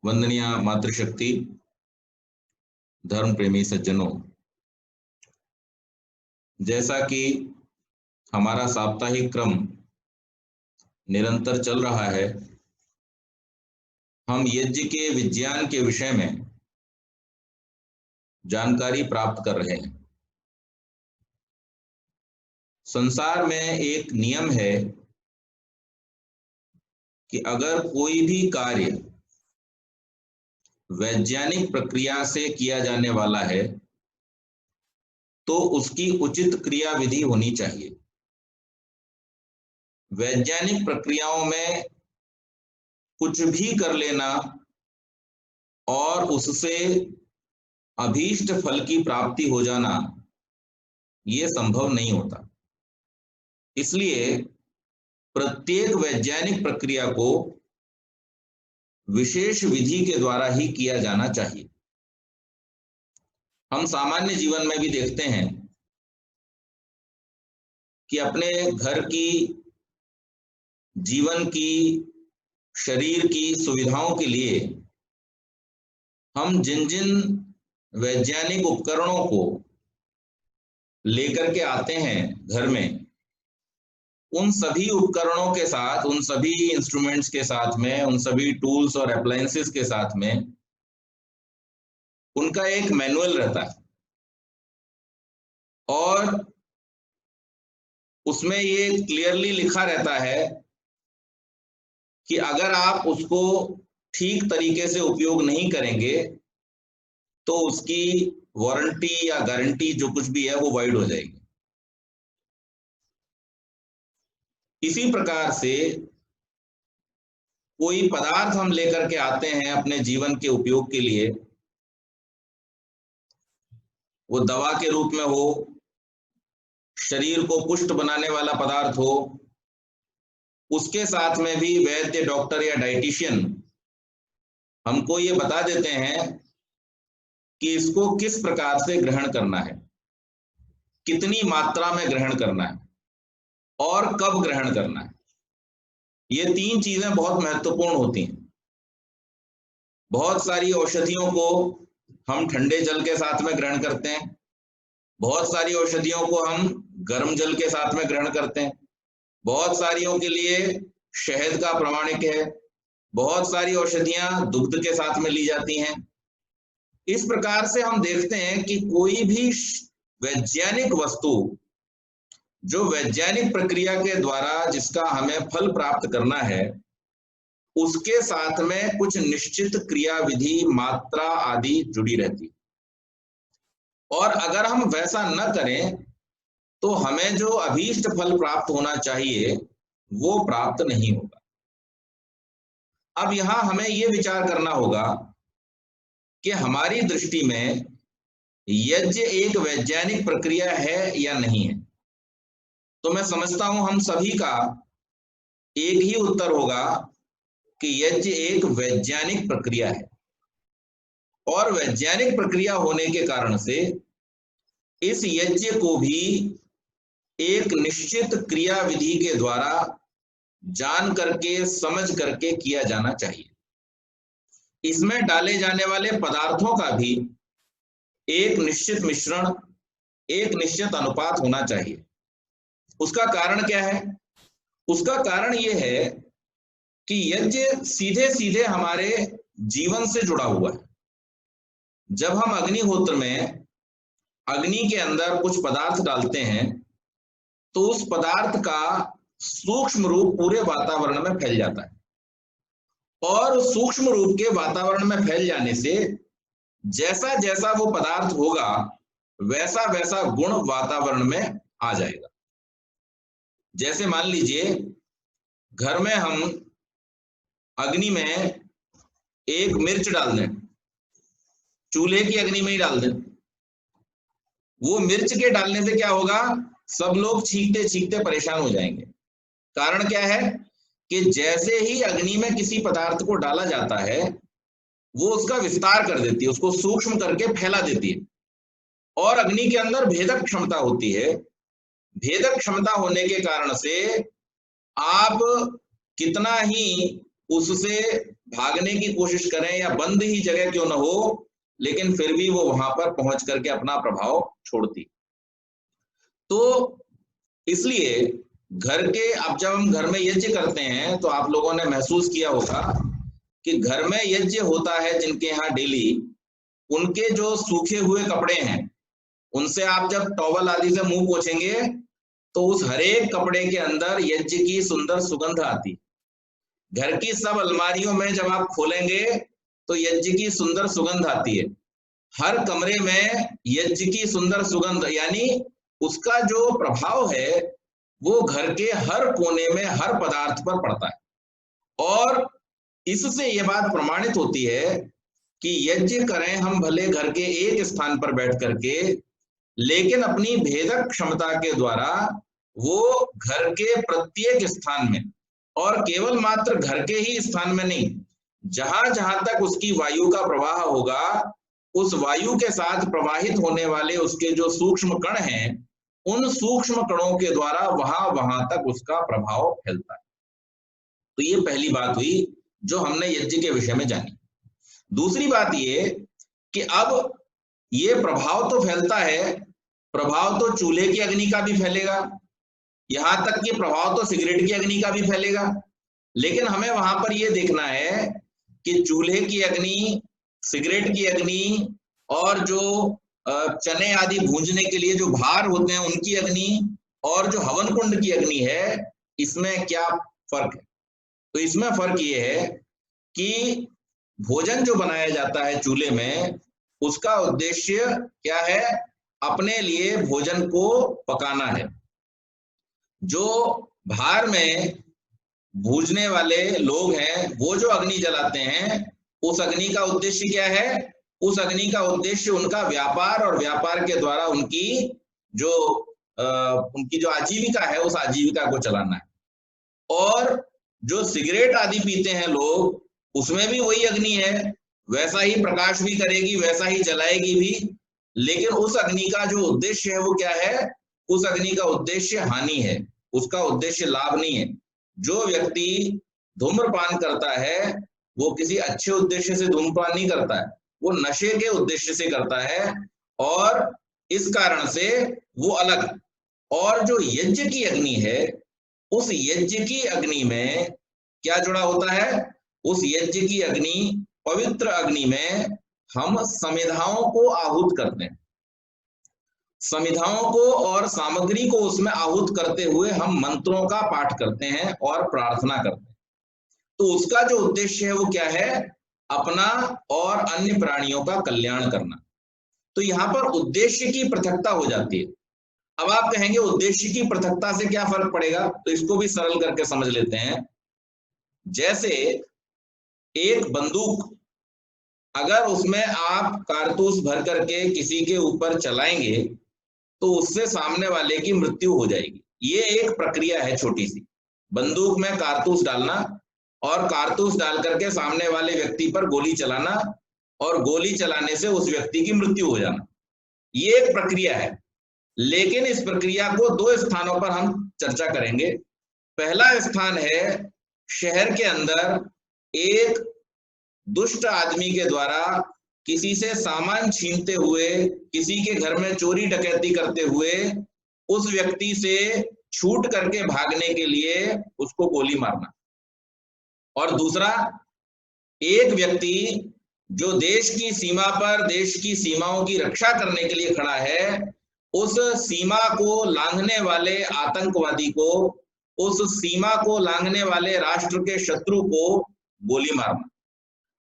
वंदनीय मातृशक्ति, धर्म प्रेमी सज्जनों, जैसा कि हमारा साप्ताहिक क्रम निरंतर चल रहा है, हम यज्ञ के विज्ञान के विषय में जानकारी प्राप्त कर रहे हैं। संसार में एक नियम है कि अगर कोई भी कार्य वैज्ञानिक प्रक्रिया से किया जाने वाला है तो उसकी उचित क्रिया विधि होनी चाहिए। वैज्ञानिक प्रक्रियाओं में कुछ भी कर लेना और उससे अभीष्ट फल की प्राप्ति हो जाना, ये संभव नहीं होता। इसलिए प्रत्येक वैज्ञानिक प्रक्रिया को विशेष विधि के द्वारा ही किया जाना चाहिए। हम सामान्य जीवन में भी देखते हैं कि अपने घर की, जीवन की, शरीर की सुविधाओं के लिए हम जिन जिन वैज्ञानिक उपकरणों को लेकर के आते हैं घर में, उन सभी उपकरणों के साथ, उन सभी इंस्ट्रूमेंट्स के साथ में, उन सभी टूल्स और अप्लायंसेस के साथ में उनका एक मैनुअल रहता है और उसमें ये क्लियरली लिखा रहता है कि अगर आप उसको ठीक तरीके से उपयोग नहीं करेंगे तो उसकी वारंटी या गारंटी जो कुछ भी है वो वाइड हो जाएगी। इसी प्रकार से कोई पदार्थ हम लेकर के आते हैं अपने जीवन के उपयोग के लिए, वो दवा के रूप में हो, शरीर को पुष्ट बनाने वाला पदार्थ हो, उसके साथ में भी वैद्य, डॉक्टर या डाइटिशियन हमको ये बता देते हैं कि इसको किस प्रकार से ग्रहण करना है, कितनी मात्रा में ग्रहण करना है और कब ग्रहण करना है। ये तीन चीजें बहुत महत्वपूर्ण होती हैं। बहुत सारी औषधियों को हम ठंडे जल के साथ में ग्रहण करते हैं, बहुत सारी औषधियों को हम गर्म जल के साथ में ग्रहण करते हैं, बहुत सारियों के लिए शहद का प्रमाणिक है, बहुत सारी औषधियां दुग्ध के साथ में ली जाती हैं। इस प्रकार से हम देखते हैं कि कोई भी वैज्ञानिक वस्तु जो वैज्ञानिक प्रक्रिया के द्वारा जिसका हमें फल प्राप्त करना है, उसके साथ में कुछ निश्चित क्रिया विधि, मात्रा आदि जुड़ी रहती। और अगर हम वैसा न करें तो हमें जो अभीष्ट फल प्राप्त होना चाहिए वो प्राप्त नहीं होगा। अब यहां हमें ये विचार करना होगा कि हमारी दृष्टि में यज्ञ एक वैज्ञानिक प्रक्रिया है या नहीं है। तो मैं समझता हूं हम सभी का एक ही उत्तर होगा कि यज्ञ एक वैज्ञानिक प्रक्रिया है और वैज्ञानिक प्रक्रिया होने के कारण से इस यज्ञ को भी एक निश्चित क्रिया विधि के द्वारा जान करके, समझ करके किया जाना चाहिए। इसमें डाले जाने वाले पदार्थों का भी एक निश्चित मिश्रण, एक निश्चित अनुपात होना चाहिए। उसका कारण क्या है? उसका कारण यह है कि यज्ञ सीधे सीधे हमारे जीवन से जुड़ा हुआ है। जब हम अग्निहोत्र में अग्नि के अंदर कुछ पदार्थ डालते हैं तो उस पदार्थ का सूक्ष्म रूप पूरे वातावरण में फैल जाता है और उस सूक्ष्म रूप के वातावरण में फैल जाने से जैसा जैसा वो पदार्थ होगा वैसा वैसा गुण वातावरण में आ जाएगा। जैसे मान लीजिए घर में हम अग्नि में एक मिर्च डाल दें, चूल्हे की अग्नि में ही डाल दें, वो मिर्च के डालने से क्या होगा? सब लोग चीखते चीखते परेशान हो जाएंगे। कारण क्या है कि जैसे ही अग्नि में किसी पदार्थ को डाला जाता है वो उसका विस्तार कर देती है, उसको सूक्ष्म करके फैला देती है और अग्नि के अंदर भेदक क्षमता होती है। भेदक क्षमता होने के कारण से आप कितना ही उससे भागने की कोशिश करें या बंद ही जगह क्यों ना हो, लेकिन फिर भी वो वहां पर पहुंच करके अपना प्रभाव छोड़ती। तो इसलिए घर के, अब जब हम घर में यज्ञ करते हैं तो आप लोगों ने महसूस किया होगा कि घर में यज्ञ होता है जिनके यहाँ डेली, उनके जो सूखे हुए कपड़े हैं उनसे आप जब टॉवल आदि से मुंह पोंछेंगे तो उस हरेक कपड़े के अंदर यज्ञ की सुंदर सुगंध आती। घर की सब अलमारियों में जब आप खोलेंगे तो यज्ञ की सुंदर सुगंध आती है। हर कमरे में यज्ञ की सुंदर सुगंध, यानी उसका जो प्रभाव है वो घर के हर कोने में हर पदार्थ पर पड़ता है। और इससे ये बात प्रमाणित होती है कि यज्ञ करें हम भले घर के एक स्थान पर बैठ करके, लेकिन अपनी भेदक क्षमता के द्वारा वो घर के प्रत्येक स्थान में, और केवल मात्र घर के ही स्थान में नहीं, जहां जहां तक उसकी वायु का प्रवाह होगा उस वायु के साथ प्रवाहित होने वाले उसके जो सूक्ष्म कण हैं, उन सूक्ष्म कणों के द्वारा वहां वहां तक उसका प्रभाव फैलता है। तो ये पहली बात हुई जो हमने यज्ञ के विषय में जानी। दूसरी बात ये कि अब ये प्रभाव तो फैलता है, प्रभाव तो चूल्हे की अग्नि का भी फैलेगा, यहां तक कि प्रभाव तो सिगरेट की अग्नि का भी फैलेगा। लेकिन हमें वहां पर यह देखना है कि चूल्हे की अग्नि, सिगरेट की अग्नि और जो चने आदि भूंजने के लिए जो भार होते हैं उनकी अग्नि और जो हवन कुंड की अग्नि है, इसमें क्या फर्क है? तो इसमें फर्क ये है कि भोजन जो बनाया जाता है चूल्हे में, उसका उद्देश्य क्या है? अपने लिए भोजन को पकाना है। जो भार में भूजने वाले लोग हैं वो जो अग्नि जलाते हैं, उस अग्नि का उद्देश्य क्या है? उस अग्नि का उद्देश्य उनका व्यापार, और व्यापार के द्वारा उनकी जो आजीविका है उस आजीविका को चलाना है। और जो सिगरेट आदि पीते हैं लोग, उसमें भी वही अग्नि है, वैसा ही प्रकाश भी करेगी, वैसा ही जलाएगी भी, लेकिन उस अग्नि का जो उद्देश्य है वो क्या है? उस अग्नि का उद्देश्य हानि है, उसका उद्देश्य लाभ नहीं है। जो व्यक्ति धूम्रपान करता है वो किसी अच्छे उद्देश्य से धूम्रपान नहीं करता है, वो नशे के उद्देश्य से करता है, और इस कारण से वो अलग। और जो यज्ञ की अग्नि है, उस यज्ञ की अग्नि में क्या जुड़ा होता है? उस यज्ञ की अग्नि, पवित्र अग्नि में हम समिधाओं को आहूत करते हैं। समिधाओं को और सामग्री को उसमें आहूत करते हुए हम मंत्रों का पाठ करते हैं और प्रार्थना करते हैं। तो उसका जो उद्देश्य है वो क्या है? अपना और अन्य प्राणियों का कल्याण करना। तो यहां पर उद्देश्य की पृथकता हो जाती है। अब आप कहेंगे उद्देश्य की पृथकता से क्या फर्क पड़ेगा? तो इसको भी सरल करके समझ लेते हैं। जैसे एक बंदूक, अगर उसमें आप कारतूस भर करके किसी के ऊपर चलाएंगे तो उससे सामने वाले की मृत्यु हो जाएगी। ये एक प्रक्रिया है छोटी सी, बंदूक में कारतूस डालना और कारतूस डाल करके सामने वाले व्यक्ति पर गोली चलाना, और गोली चलाने से उस व्यक्ति की मृत्यु हो जाना। ये एक प्रक्रिया है। लेकिन इस प्रक्रिया को दो स्थानों पर हम चर्चा करेंगे। पहला स्थान है शहर के अंदर एक दुष्ट आदमी के द्वारा किसी से सामान छीनते हुए, किसी के घर में चोरी डकैती करते हुए उस व्यक्ति से छूट करके भागने के लिए उसको गोली मारना। और दूसरा, एक व्यक्ति जो देश की सीमा पर देश की सीमाओं की रक्षा करने के लिए खड़ा है, उस सीमा को लांघने वाले आतंकवादी को, उस सीमा को लांघने वाले राष्ट्र के शत्रु को गोली मारना।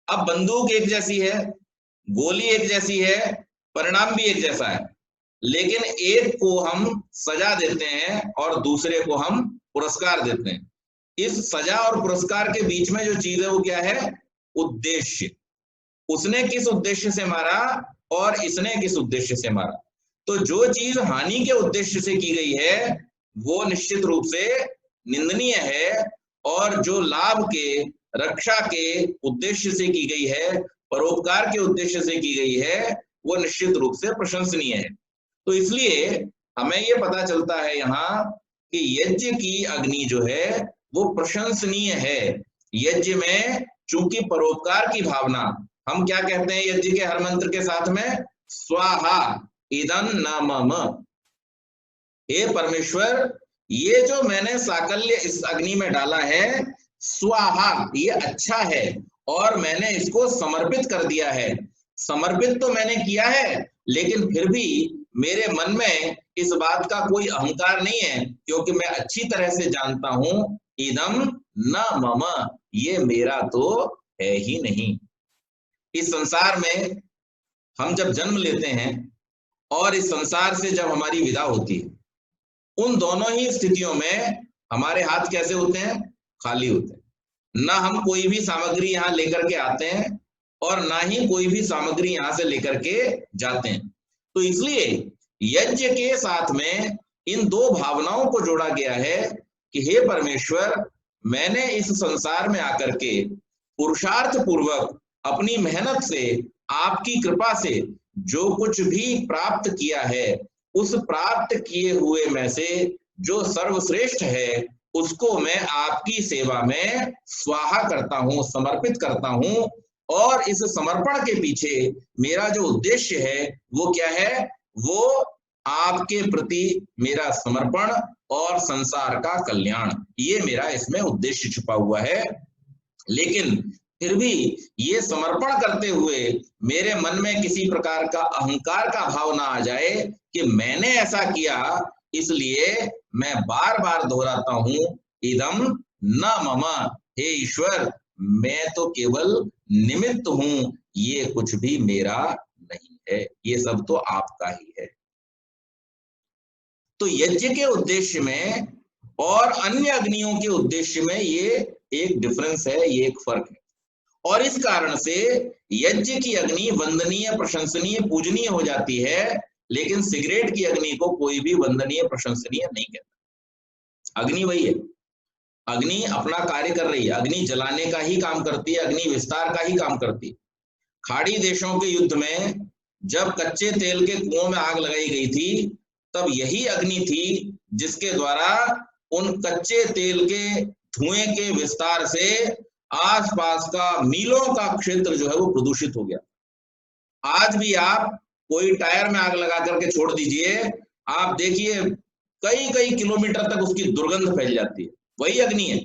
अब बंदूक एक जैसी है, गोली एक जैसी है, परिणाम भी एक जैसा है, लेकिन एक को हम सजा देते हैं और दूसरे को हम पुरस्कार देते हैं। इस सजा और पुरस्कार के बीच में जो चीज है वो क्या है? उद्देश्य। उसने किस उद्देश्य से मारा और इसने किस उद्देश्य से मारा। तो जो चीज हानि के उद्देश्य से की गई है वो निश्चित रूप से निंदनीय है, और जो लाभ के, रक्षा के उद्देश्य से की गई है, परोपकार के उद्देश्य से की गई है, वो निश्चित रूप से प्रशंसनीय है। तो इसलिए हमें ये पता चलता है यहाँ कि यज्ञ की अग्नि जो है वो प्रशंसनीय है। यज्ञ में चूंकि परोपकार की भावना, हम क्या कहते हैं यज्ञ के हर मंत्र के साथ में? स्वाहा इदं न मम। हे परमेश्वर, ये जो मैंने साकल्य इस अग्नि में डाला है, स्वाहा, ये अच्छा है और मैंने इसको समर्पित कर दिया है। समर्पित तो मैंने किया है, लेकिन फिर भी मेरे मन में इस बात का कोई अहंकार नहीं है, क्योंकि मैं अच्छी तरह से जानता हूं इदम न मम, ये मेरा तो है ही नहीं। इस संसार में हम जब जन्म लेते हैं और इस संसार से जब हमारी विदा होती है, उन दोनों ही स्थितियों में हमारे हाथ कैसे होते हैं? खाली होते हैं। ना हम कोई भी सामग्री यहाँ लेकर के आते हैं और ना ही कोई भी सामग्री यहाँ से लेकर के जाते हैं। तो इसलिए यज्ञ के साथ में इन दो भावनाओं को जोड़ा गया है कि हे परमेश्वर, मैंने इस संसार में आकर के पुरुषार्थ पूर्वक अपनी मेहनत से, आपकी कृपा से जो कुछ भी प्राप्त किया है, उस प्राप्त किए हुए में से जो सर्वश्रेष्ठ है, उसको मैं आपकी सेवा में स्वाहा करता हूं, समर्पित करता हूं। और इस समर्पण के पीछे मेरा जो उद्देश्य है वो क्या है? वो आपके प्रति मेरा समर्पण और संसार का कल्याण, ये मेरा इसमें उद्देश्य छुपा हुआ है। लेकिन फिर भी ये समर्पण करते हुए मेरे मन में किसी प्रकार का अहंकार का भाव ना आ जाए कि मैंने ऐसा किया, इसलिए मैं बार बार दोहराता हूं इदम न मम, हे ईश्वर, मैं तो केवल निमित्त हूं, ये कुछ भी मेरा नहीं है, ये सब तो आपका ही है। तो यज्ञ के उद्देश्य में और अन्य अग्नियों के उद्देश्य में ये एक डिफरेंस है, ये एक फर्क है। और इस कारण से यज्ञ की अग्नि वंदनीय, प्रशंसनीय, पूजनीय हो जाती है, लेकिन सिगरेट की अग्नि को कोई भी वंदनीय, प्रशंसनीय नहीं कहता। अग्नि वही है, अग्नि अपना कार्य कर रही है, अग्नि जलाने का ही काम करती है, अग्नि विस्तार का ही काम करती है। खाड़ी देशों के युद्ध में जब कच्चे तेल के कुओं में आग लगाई गई थी, तब यही अग्नि थी जिसके द्वारा उन कच्चे तेल के धुएं के विस्तार से आसपास का मीलों का क्षेत्र जो है वो प्रदूषित हो गया। आज भी आप कोई टायर में आग लगा करके छोड़ दीजिए, आप देखिए कई कई किलोमीटर तक उसकी दुर्गंध फैल जाती है, वही अग्नि है।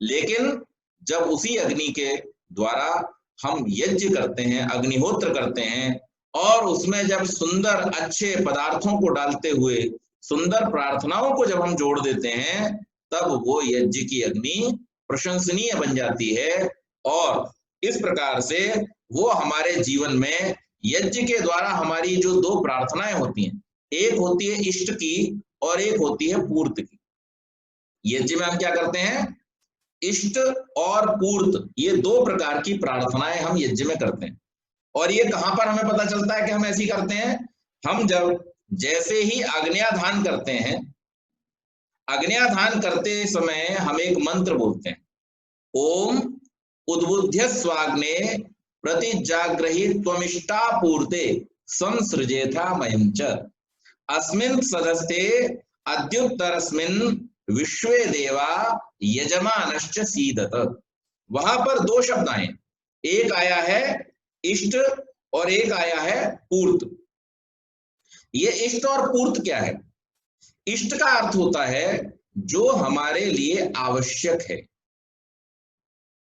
लेकिन जब उसी अग्नि के द्वारा हम यज्ञ करते हैं, अग्निहोत्र करते हैं, और उसमें जब सुंदर अच्छे पदार्थों को डालते हुए सुंदर प्रार्थनाओं को जब हम जोड़ देते हैं, तब वो यज्ञ की अग्नि प्रशंसनीय बन जाती है। और इस प्रकार से वो हमारे जीवन में यज्ञ के द्वारा हमारी जो दो प्रार्थनाएं होती हैं, एक होती है इष्ट की और एक होती है पूर्त की। यज्ञ में हम क्या करते हैं? इष्ट और पूर्त, ये दो प्रकार की प्रार्थनाएं हम यज्ञ में करते हैं। और ये कहां पर हमें पता चलता है कि हम ऐसी करते हैं? हम जब जैसे ही अग्न्याधान करते हैं, अग्न्याधान करते समय हम एक मंत्र बोलते हैं, ओम उद्बुद्ध्य स्वाग्ने प्रतिजाग्रही त्वमिष्टा पूर्ते संसृजेथा मयं च अस्मिन् सदस्ते अद्युत्तरस्मिन् विश्वे देवा यजमानश्च सीदत। वहां पर दो शब्द आए, एक आया है इष्ट और एक आया है पूर्त। ये इष्ट और पूर्त क्या है? इष्ट का अर्थ होता है जो हमारे लिए आवश्यक है।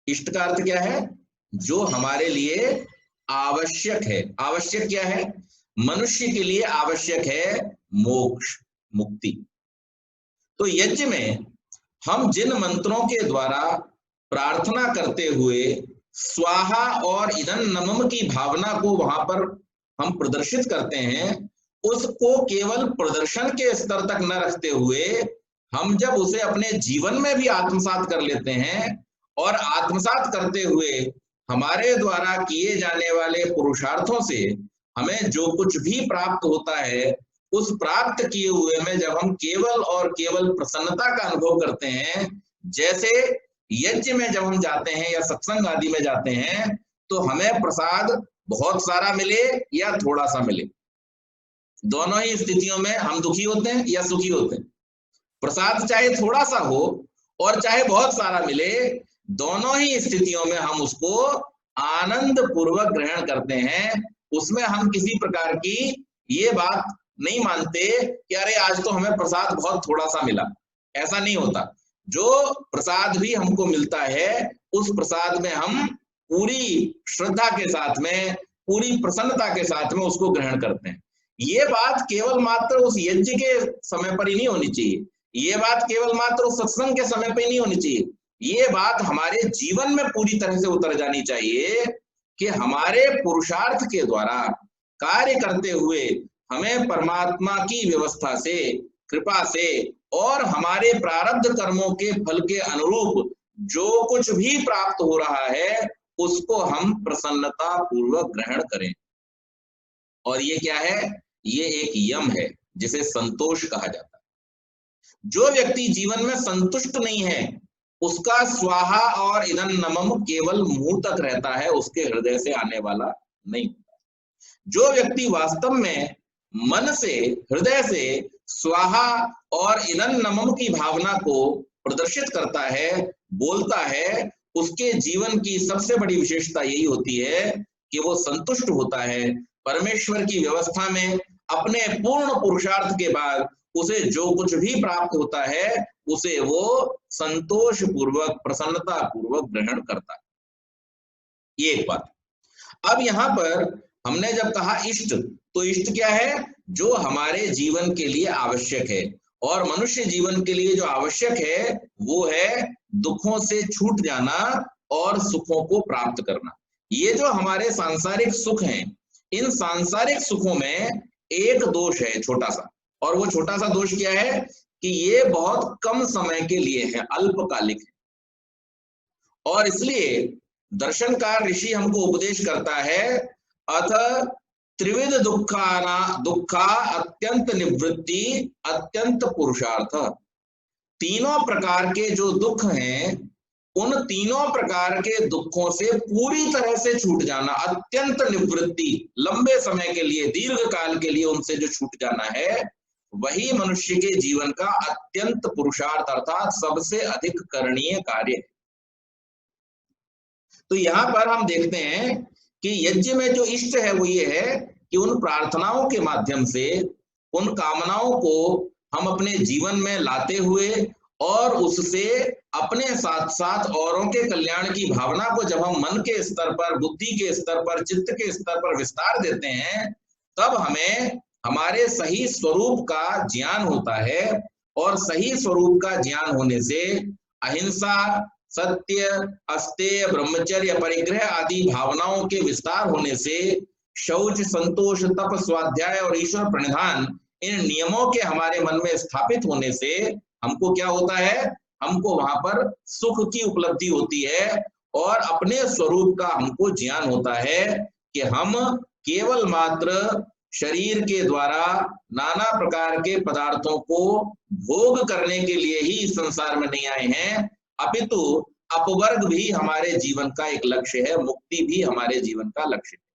इष्ट का अर्थ क्या है? जो हमारे लिए आवश्यक है। आवश्यक क्या है? मनुष्य के लिए आवश्यक है मोक्ष, मुक्ति। तो यज्ञ में हम जिन मंत्रों के द्वारा प्रार्थना करते हुए स्वाहा और इदं न मम की भावना को वहां पर हम प्रदर्शित करते हैं, उसको केवल प्रदर्शन के स्तर तक न रखते हुए हम जब उसे अपने जीवन में भी आत्मसात कर लेते हैं, और आत्मसात करते हुए हमारे द्वारा किए जाने वाले पुरुषार्थों से हमें जो कुछ भी प्राप्त होता है, उस प्राप्त किए हुए में जब हम केवल और केवल प्रसन्नता का अनुभव करते हैं, जैसे यज्ञ में जब हम जाते हैं या सत्संग आदि में जाते हैं, तो हमें प्रसाद बहुत सारा मिले या थोड़ा सा मिले, दोनों ही स्थितियों में हम दुखी होते हैं या सुखी होते हैं। प्रसाद चाहे थोड़ा सा हो और चाहे बहुत सारा मिले, दोनों ही स्थितियों में हम उसको आनंद पूर्वक ग्रहण करते हैं। उसमें हम किसी प्रकार की ये बात नहीं मानते कि अरे आज तो हमें प्रसाद बहुत थोड़ा सा मिला, ऐसा नहीं होता। जो प्रसाद भी हमको मिलता है उस प्रसाद में हम पूरी श्रद्धा के साथ में, पूरी प्रसन्नता के साथ में उसको ग्रहण करते हैं। ये बात केवल मात्र उस यज्ञ के समय पर ही नहीं होनी चाहिए, ये बात केवल मात्र उस सत्संग के समय पर ही नहीं होनी चाहिए, ये बात हमारे जीवन में पूरी तरह से उतर जानी चाहिए कि हमारे पुरुषार्थ के द्वारा कार्य करते हुए हमें परमात्मा की व्यवस्था से, कृपा से और हमारे प्रारब्ध कर्मों के फल के अनुरूप जो कुछ भी प्राप्त हो रहा है उसको हम प्रसन्नता पूर्वक ग्रहण करें। और ये क्या है? ये एक यम है जिसे संतोष कहा जाता है। जो व्यक्ति जीवन में संतुष्ट नहीं है उसका स्वाहा और इदं नमः केवल मुंह तक रहता है, उसके हृदय से आने वाला नहीं होता। जो व्यक्ति वास्तव में मन से, हृदय से स्वाहा और इदं नमः की भावना को प्रदर्शित करता है, बोलता है, उसके जीवन की सबसे बड़ी विशेषता यही होती है कि वो संतुष्ट होता है। परमेश्वर की व्यवस्था में अपने पूर्ण पुरुषार्थ के बाद उसे जो कुछ भी प्राप्त होता है उसे वो संतोष पूर्वक, प्रसन्नता पूर्वक ग्रहण करता है। ये एक बात। अब यहां पर हमने जब कहा इष्ट, तो इष्ट क्या है? जो हमारे जीवन के लिए आवश्यक है। और मनुष्य जीवन के लिए जो आवश्यक है वो है दुखों से छूट जाना और सुखों को प्राप्त करना। ये जो हमारे सांसारिक सुख हैं, इन सांसारिक सुखों में एक दोष है छोटा सा, और वो छोटा सा दोष क्या है कि ये बहुत कम समय के लिए है, अल्पकालिक है। और इसलिए दर्शनकार ऋषि हमको उपदेश करता है, अथ त्रिविध दुखा अत्यंत निवृत्ति अत्यंत पुरुषार्थ। तीनों प्रकार के जो दुख हैं उन तीनों प्रकार के दुखों से पूरी तरह से छूट जाना, अत्यंत निवृत्ति, लंबे समय के लिए, दीर्घ काल के लिए उनसे जो छूट जाना है, वही मनुष्य के जीवन का अत्यंत पुरुषार्थ अर्थात सबसे अधिक करणीय कार्य है। तो यहां पर हम देखते हैं कि यज्ञ में जो इष्ट है वो ये है कि उन प्रार्थनाओं के माध्यम से, उन कामनाओं को हम अपने जीवन में लाते हुए और उससे अपने साथ साथ औरों के कल्याण की भावना को जब हम मन के स्तर पर, बुद्धि के स्तर पर, चित्त के स्तर पर विस्तार देते हैं, तब हमें हमारे सही स्वरूप का ज्ञान होता है। और सही स्वरूप का ज्ञान होने से अहिंसा, सत्य, अस्तेय, ब्रह्मचर्य, परिग्रह आदि भावनाओं के विस्तार होने से शौच, संतोष, तप, स्वाध्याय और ईश्वर प्रणिधान, इन नियमों के हमारे मन में स्थापित होने से हमको क्या होता है? हमको वहां पर सुख की उपलब्धि होती है और अपने स्वरूप का हमको ज्ञान होता है कि हम केवल मात्र शरीर के द्वारा नाना प्रकार के पदार्थों को भोग करने के लिए ही इस संसार में नहीं आए हैं, अपितु अपवर्ग भी हमारे जीवन का एक लक्ष्य है, मुक्ति भी हमारे जीवन का लक्ष्य है।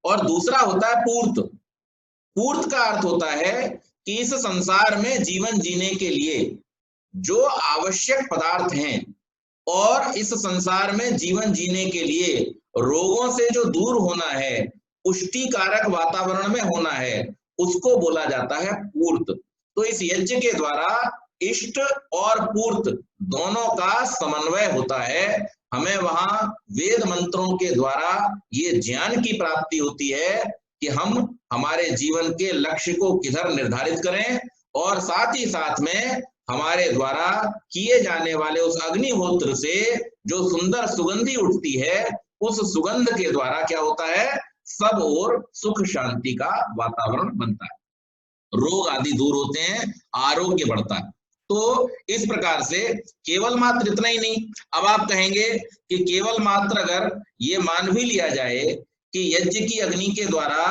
और दूसरा होता है पूर्त। पूर्त का अर्थ होता है कि इस संसार में जीवन जीने के लिए जो आवश्यक पदार्थ हैं और इस संसार में जीवन जीने के लिए रोगों से जो दूर होना है, पुष्टि कारक वातावरण में होना है, उसको बोला जाता है पूर्त। तो इस यज्ञ के द्वारा इष्ट और पूर्त दोनों का समन्वय होता है। हमें वहां वेद मंत्रों के द्वारा ये ज्ञान की प्राप्ति होती है कि हम हमारे जीवन के लक्ष्य को किधर निर्धारित करें, और साथ ही साथ में हमारे द्वारा किए जाने वाले उस अग्निहोत्र से जो सुंदर सुगंधी उठती है, उस सुगंध के द्वारा क्या होता है? सब और सुख शांति का वातावरण बनता है, रोग आदि दूर होते हैं, आरोग्य बढ़ता है। तो इस प्रकार से केवल मात्र इतना ही नहीं, अब आप कहेंगे कि केवल मात्र अगर ये मान भी लिया जाए कि यज्ञ की अग्नि के द्वारा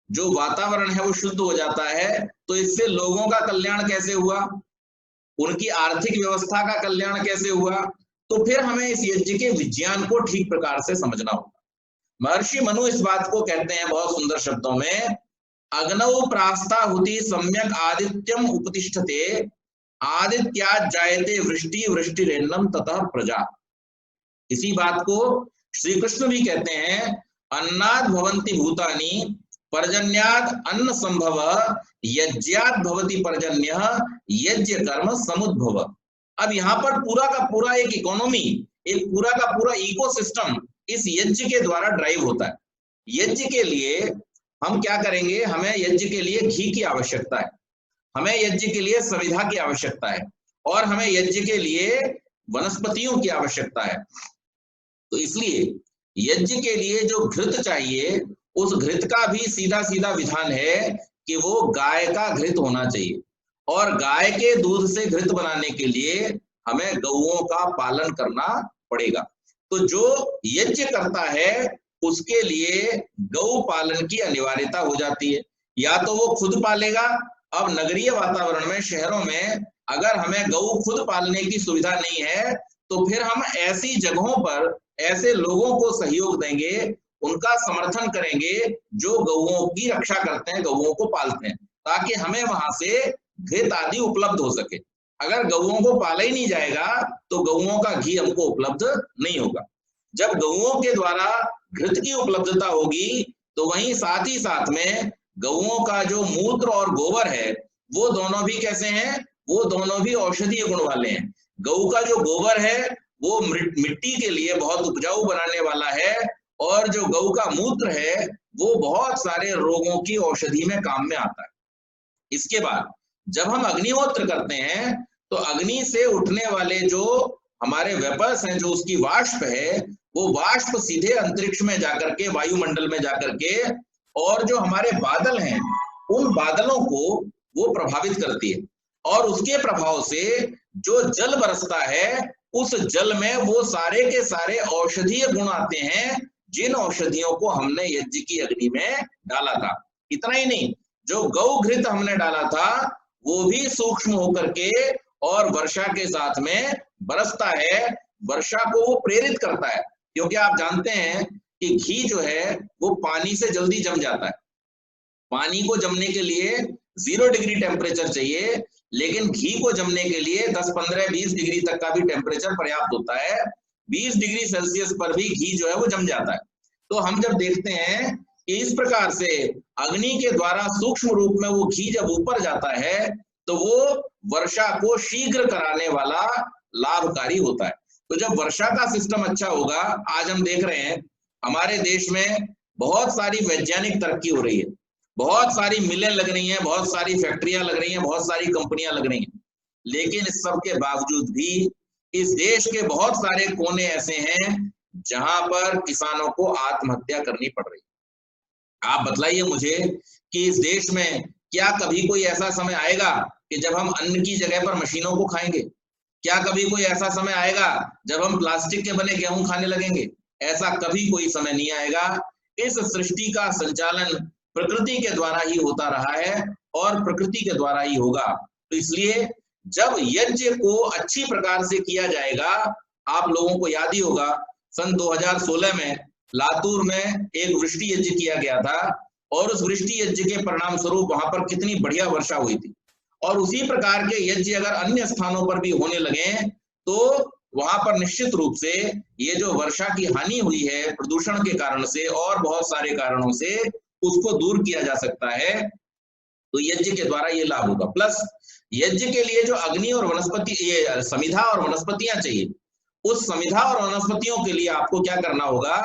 जो वातावरण है वो शुद्ध हो जाता है, तो इससे लोगों का कल्याण कैसे हुआ, उनकी आर्थिक व्यवस्था का कल्याण कैसे हुआ? तो फिर हमें इस यज्ञ के विज्ञान को ठीक प्रकार से समझना होगा। महर्षि मनु इस बात को कहते हैं बहुत सुंदर शब्दों में, अग्नौ प्रास्ताहुति सम्यक आदित्यम उपतिष्ठते आदित्या जायते वृष्टि वृष्टिरेन्नम ततः प्रजा। इसी बात को श्री कृष्ण भी कहते हैं, अन्नाद भवन्ति भूतानि पर्जन्याद अन्न संभव यज्ञात भवति पर्जन्य यज्ञ कर्म समुद्भव। अब यहाँ पर पूरा का पूरा एक इकोनॉमी, एक पूरा का पूरा इकोसिस्टम इस यज्ञ के द्वारा ड्राइव होता है। यज्ञ के लिए हम क्या करेंगे, हमें यज्ञ के लिए घी की आवश्यकता है, हमें यज्ञ के लिए सविधा की आवश्यकता है, और हमें यज्ञ के लिए वनस्पतियों की आवश्यकता है। तो इसलिए यज्ञ के लिए जो घृत चाहिए, उस घृत का भी सीधा सीधा विधान है कि वो गाय का घृत होना चाहिए, और गाय के दूध से घृत बनाने के लिए हमें गौओं का पालन करना पड़ेगा। तो जो यज्ञ करता है उसके लिए गौ पालन की अनिवार्यता हो जाती है, या तो वो खुद पालेगा। अब नगरीय वातावरण में, शहरों में अगर हमें गौ खुद पालने की सुविधा नहीं है, तो फिर हम ऐसी जगहों पर ऐसे लोगों को सहयोग देंगे, उनका समर्थन करेंगे जो गौओं की रक्षा करते हैं, गौओं को पालते हैं, ताकि हमें वहां से घृत आदि उपलब्ध हो सके। अगर गौओं को पाला ही नहीं जाएगा तो गौओं का घी हमको उपलब्ध नहीं होगा। जब गौओं के द्वारा घृत की उपलब्धता होगी तो वहीं साथ ही साथ में गौओं का जो मूत्र और गोबर है, वो दोनों भी कैसे हैं, वो दोनों भी औषधीय गुण वाले हैं। गौ का जो गोबर है वो मिट्टी के लिए बहुत उपजाऊ बनाने वाला है, और जो गौ का मूत्र है वो बहुत सारे रोगों की औषधि में काम में आता है। इसके बाद जब हम अग्निहोत्र करते हैं तो अग्नि से उठने वाले जो हमारे वेपर्स हैं, जो उसकी वाष्प है, वो वाष्प सीधे अंतरिक्ष में जाकर के, वायुमंडल में जाकर के, और जो हमारे बादल हैं उन बादलों को वो प्रभावित करती है, और उसके प्रभाव से जो जल बरसता है उस जल में वो सारे के सारे औषधीय गुण आते हैं, जिन औषधियों को हमने यज्ञ की अग्नि में डाला था। इतना ही नहीं, जो गौ घृत हमने डाला था वो भी सूक्ष्म होकर के और वर्षा के साथ में बरसता है, वर्षा को वो प्रेरित करता है। क्योंकि आप जानते हैं कि घी जो है वो पानी से जल्दी जम जाता है। पानी को जमने के लिए 0 डिग्री टेम्परेचर चाहिए, लेकिन घी को जमने के लिए 10, 15, 20 डिग्री तक का भी टेम्परेचर पर्याप्त होता है। 20 डिग्री सेल्सियस पर भी घी जो है वो जम जाता है। तो हम जब देखते हैं कि इस प्रकार से अग्नि के द्वारा सूक्ष्म रूप में वो घी जब ऊपर जाता है तो वो वर्षा को शीघ्र कराने वाला लाभकारी होता है। तो जब वर्षा का सिस्टम अच्छा होगा, आज हम देख रहे हैं हमारे देश में बहुत सारी वैज्ञानिक तरक्की हो रही है, बहुत सारी मिलें लग रही हैं, बहुत सारी फैक्ट्रियां लग रही हैं, बहुत सारी कंपनियां लग रही हैं, लेकिन इस सब के बावजूद भी इस देश के बहुत सारे कोने ऐसे हैं जहां पर किसानों को आत्महत्या करनी पड़ रही है। आप बतलाइए मुझे कि इस देश में क्या कभी कोई ऐसा समय आएगा कि जब हम अन्न की जगह पर मशीनों को खाएंगे? क्या कभी कोई ऐसा समय आएगा जब हम प्लास्टिक के बने गेहूं खाने लगेंगे? ऐसा कभी कोई समय नहीं आएगा। इस सृष्टि का संचालन प्रकृति के द्वारा ही होता रहा है और प्रकृति के द्वारा ही होगा। तो इसलिए जब यज्ञ को अच्छी प्रकार से किया जाएगा, आप लोगों को याद ही होगा सन 2016 में लातूर में एक वृष्टि यज्ञ किया गया था, और उस वृष्टि यज्ञ के परिणाम स्वरूप वहां पर कितनी बढ़िया वर्षा हुई थी। और उसी प्रकार के यज्ञ अगर अन्य स्थानों पर भी होने लगे तो वहां पर निश्चित रूप से ये जो वर्षा की हानि हुई है प्रदूषण के कारण से और बहुत सारे कारणों से, उसको दूर किया जा सकता है। तो यज्ञ के द्वारा ये लाभ होगा। प्लस यज्ञ के लिए जो अग्नि और वनस्पति, ये समिधा और वनस्पतियां चाहिए, उस समिधा और वनस्पतियों के लिए आपको क्या करना होगा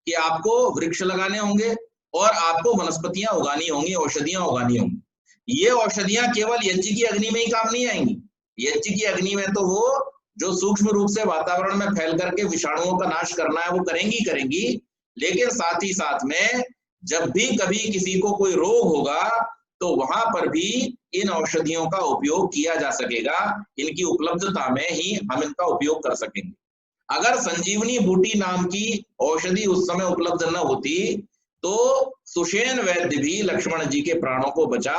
कि आपको वृक्ष लगाने होंगे और आपको वनस्पतियां उगानी होंगी, औषधियां उगानी होंगी। ये औषधियां केवल यज्ञ की अग्नि में ही काम नहीं आएंगी। यज्ञ की अग्नि में तो वो जो सूक्ष्म रूप से वातावरण में फैल करके विषाणुओं का नाश करना है वो करेंगी, लेकिन साथ ही साथ में जब भी कभी किसी को कोई रोग होगा तो वहां पर भी इन औषधियों का उपयोग किया जा सकेगा। इनकी उपलब्धता में ही हम इनका उपयोग कर सकेंगे। अगर संजीवनी बूटी नाम की औषधि उस समय उपलब्ध न होती तो सुषेण वैद्य भी लक्ष्मण जी के प्राणों को बचा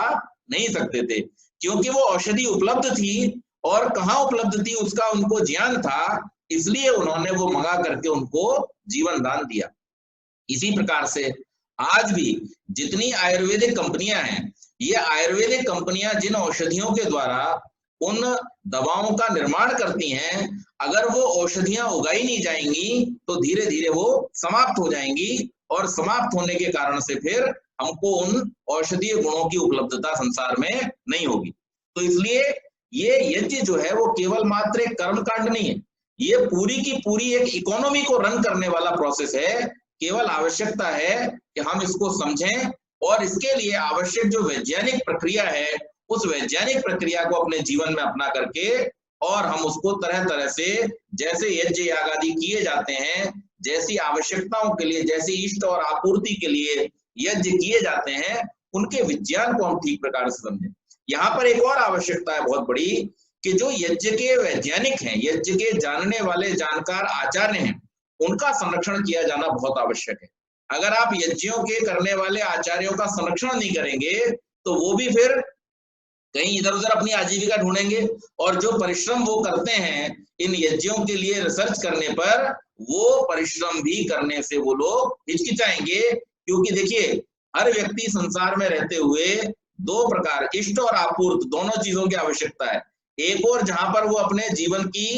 नहीं सकते थे, क्योंकि वो औषधि उपलब्ध थी, और कहाँ उपलब्ध थी उसका उनको ज्ञान था, इसलिए उन्होंने वो मंगा करके उनको जीवन दान दिया। इसी प्रकार से आज भी जितनी आयुर्वेदिक कंपनियां हैं, ये आयुर्वेदिक कंपनियां जिन औषधियों के द्वारा उन दवाओं का निर्माण करती हैं, अगर वो औषधियां उगाई नहीं जाएंगी तो धीरे धीरे वो समाप्त हो जाएंगी, और समाप्त होने के कारण से फिर हमको उन औषधीय गुणों की उपलब्धता संसार में नहीं होगी। तो इसलिए ये यज्ञ जो है वो केवल मात्र एक कर्म कांड नहीं है, ये पूरी की पूरी एक इकोनॉमी को रन करने वाला प्रोसेस है। केवल आवश्यकता है कि हम इसको समझें, और इसके लिए आवश्यक जो वैज्ञानिक प्रक्रिया है उस वैज्ञानिक प्रक्रिया को अपने जीवन में अपना करके, और हम उसको तरह तरह से, जैसे यज्ञ याग आदि किए जाते हैं, जैसी आवश्यकताओं के लिए, जैसी इष्ट और आपूर्ति के लिए यज्ञ किए जाते हैं, उनके विज्ञान को हम ठीक प्रकार से समझें। यहाँ पर एक और आवश्यकता है बहुत बड़ी, कि जो यज्ञ के वैज्ञानिक हैं, यज्ञ के जानने वाले जानकार आचार्य हैं, उनका संरक्षण किया जाना बहुत आवश्यक है। अगर आप यज्ञों के करने वाले आचार्यों का संरक्षण नहीं करेंगे तो वो भी फिर कहीं इधर उधर अपनी आजीविका ढूंढेंगे, और जो परिश्रम वो करते हैं इन यज्ञों के लिए रिसर्च करने पर, वो परिश्रम भी करने से वो लोग हिचकिचाएंगे। क्योंकि देखिए, हर व्यक्ति संसार में रहते हुए दो प्रकार, इष्ट और आपूर्त, दोनों चीजों की आवश्यकता है। एक और जहां पर वो अपने जीवन की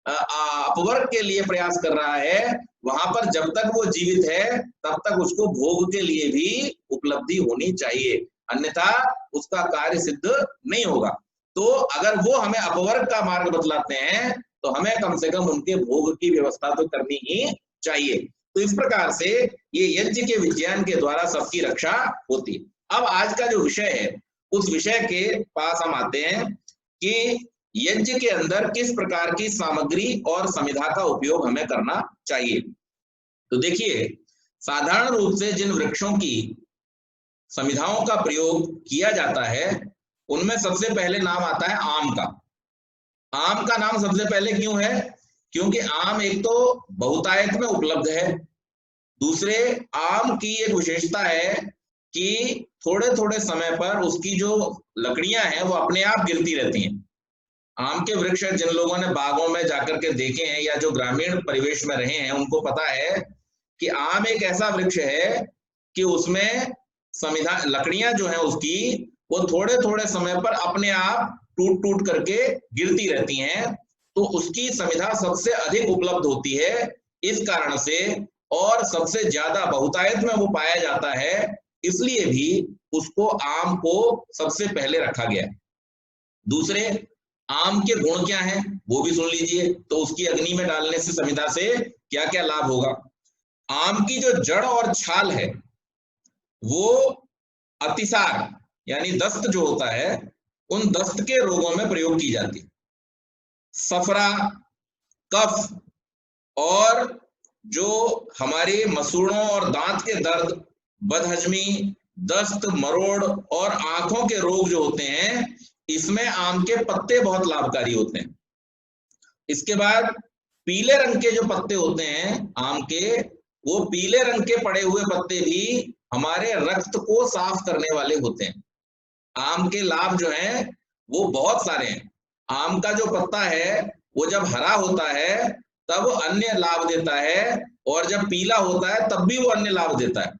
अपवर्ग के लिए प्रयास कर रहा है, वहां पर जब तक वो जीवित है तब तक उसको भोग के लिए भी उपलब्धि होनी चाहिए, अन्यथा उसका कार्य सिद्ध नहीं होगा। तो अगर वो हमें अपवर्ग का मार्ग बतलाते हैं तो हमें कम से कम उनके भोग की व्यवस्था तो करनी ही चाहिए। तो इस प्रकार से ये यज्ञ के विज्ञान के द्वारा सबकी रक्षा होती है। अब आज का जो विषय है उस विषय के पास हम आते हैं कि यज्ञ के अंदर किस प्रकार की सामग्री और समिधा का उपयोग हमें करना चाहिए। तो देखिए, साधारण रूप से जिन वृक्षों की समिधाओं का प्रयोग किया जाता है उनमें सबसे पहले नाम आता है आम का। आम का नाम सबसे पहले क्यों है? क्योंकि आम एक तो बहुतायत में उपलब्ध है, दूसरे आम की एक विशेषता है कि थोड़े थोड़े समय पर उसकी जो लकड़ियां हैं वो अपने आप गिरती रहती हैं। आम के वृक्ष जिन लोगों ने बागों में जाकर के देखे हैं या जो ग्रामीण परिवेश में रहे हैं उनको पता है कि आम एक ऐसा वृक्ष है कि उसमें समिधा, लकड़ियां जो है उसकी, वो थोड़े थोड़े समय पर अपने आप टूट टूट करके गिरती रहती हैं। तो उसकी समिधा सबसे अधिक उपलब्ध होती है इस कारण से, और सबसे ज्यादा बहुतायत में वो पाया जाता है, इसलिए भी उसको आम को सबसे पहले रखा गया है। दूसरे, आम के गुण क्या हैं वो भी सुन लीजिए। तो उसकी अग्नि में डालने से समिधा से क्या क्या लाभ होगा। आम की जो जड़ और छाल है वो अतिसार यानी दस्त जो होता है उन दस्त के रोगों में प्रयोग की जाती है। सफरा, कफ, और जो हमारे मसूड़ों और दांत के दर्द, बदहजमी, दस्त, मरोड़ और आंखों के रोग जो होते हैं, इसमें आम के पत्ते बहुत लाभकारी होते हैं। इसके बाद पीले रंग के जो पत्ते होते हैं आम के, वो पीले रंग के पड़े हुए पत्ते भी हमारे रक्त को साफ करने वाले होते हैं। आम के लाभ जो हैं वो बहुत सारे हैं। आम का जो पत्ता है वो जब हरा होता है तब अन्य लाभ देता है, और जब पीला होता है तब भी वो अन्य लाभ देता है।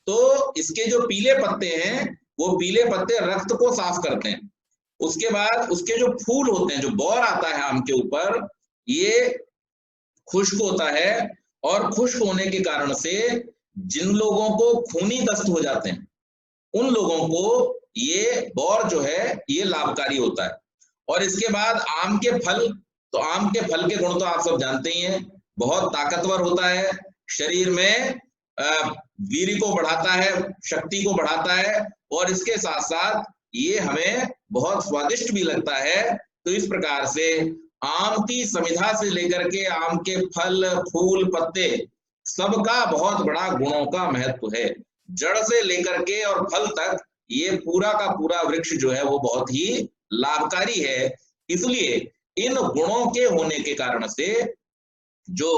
तो इसके जो पीले पत्ते हैं वो पीले पत्ते रक्त को साफ करते हैं। उसके बाद उसके जो फूल होते हैं, जो बौर आता है आम के ऊपर, ये खुश्क होता है, और खुश्क होने के कारण से जिन लोगों को खूनी दस्त हो जाते हैं उन लोगों को ये बौर जो है ये लाभकारी होता है। और इसके बाद आम के फल, तो आम के फल के गुण तो आप सब जानते ही हैं, बहुत ताकतवर होता है, शरीर में वीर्य को बढ़ाता है, शक्ति को बढ़ाता है, और इसके साथ साथ ये हमें बहुत स्वादिष्ट भी लगता है। तो इस प्रकार से आम की समिधा से लेकर के आम के फल, फूल, पत्ते, सबका बहुत बड़ा गुणों का महत्व है। जड़ से लेकर के और फल तक ये पूरा का पूरा वृक्ष जो है वो बहुत ही लाभकारी है। इसलिए इन गुणों के होने के कारण से जो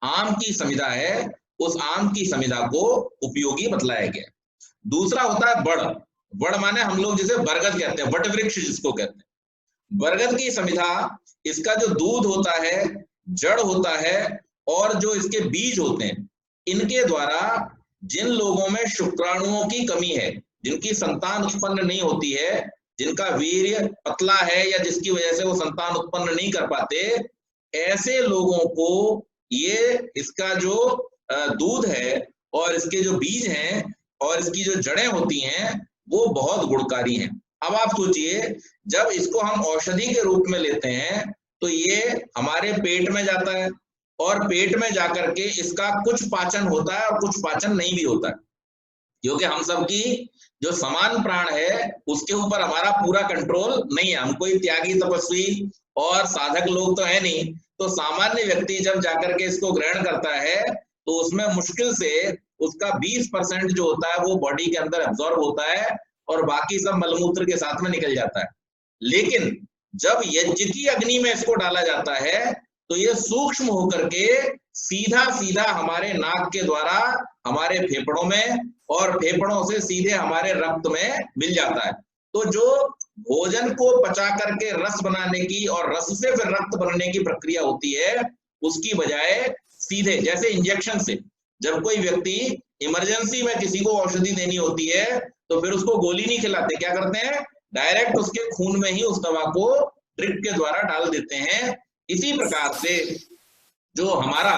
आम की समिधा है उस आम की समिधा को उपयोगी बतलाया गया। दूसरा होता है बड़। बड़ माने हम लोग जिसे बरगद कहते हैं, वट वृक्ष जिसको कहते हैं। बरगद की समिधा, इसका जो दूध होता है, जड़ होता है, और जो इसके बीज होते हैं, इनके द्वारा जिन लोगों में शुक्राणुओं की कमी है, जिनकी संतान उत्पन्न नहीं होती है, जिनका वीर्य पतला है या जिसकी वजह से वो संतान उत्पन्न नहीं कर पाते, ऐसे लोगों को ये इसका जो दूध है और इसके जो बीज हैं और इसकी जो जड़ें होती हैं वो बहुत गुणकारी हैं। अब आप सोचिए, जब इसको हम औषधि के रूप में लेते हैं तो ये हमारे पेट में जाता है और पेट में जाकर के इसका कुछ पाचन होता है और कुछ पाचन नहीं भी होता है, क्योंकि हम सबकी जो समान प्राण है उसके ऊपर हमारा पूरा कंट्रोल नहीं है। हम कोई त्यागी तपस्वी और साधक लोग तो है नहीं, तो सामान्य व्यक्ति जब जाकर के इसको ग्रहण करता है तो उसमें मुश्किल से उसका 20% जो होता है वो बॉडी के अंदर एब्जॉर्ब होता है और बाकी सब मलमूत्र के साथ में निकल जाता है। लेकिन जब यज्ञ की अग्नि में इसको डाला जाता है तो ये सूक्ष्म होकर के सीधा सीधा हमारे नाक के द्वारा हमारे फेफड़ों में और फेफड़ों से सीधे हमारे रक्त में मिल जाता है। तो जो भोजन को पचा करके रस बनाने की और रस से फिर रक्त बनने की प्रक्रिया होती है, उसकी बजाय सीधे जैसे इंजेक्शन से जब कोई व्यक्ति इमरजेंसी में किसी को औषधि देनी होती है तो फिर उसको गोली नहीं खिलाते, क्या करते हैं, डायरेक्ट उसके खून में ही उस दवा को ड्रिप के द्वारा डाल देते हैं। इसी प्रकार से जो हमारा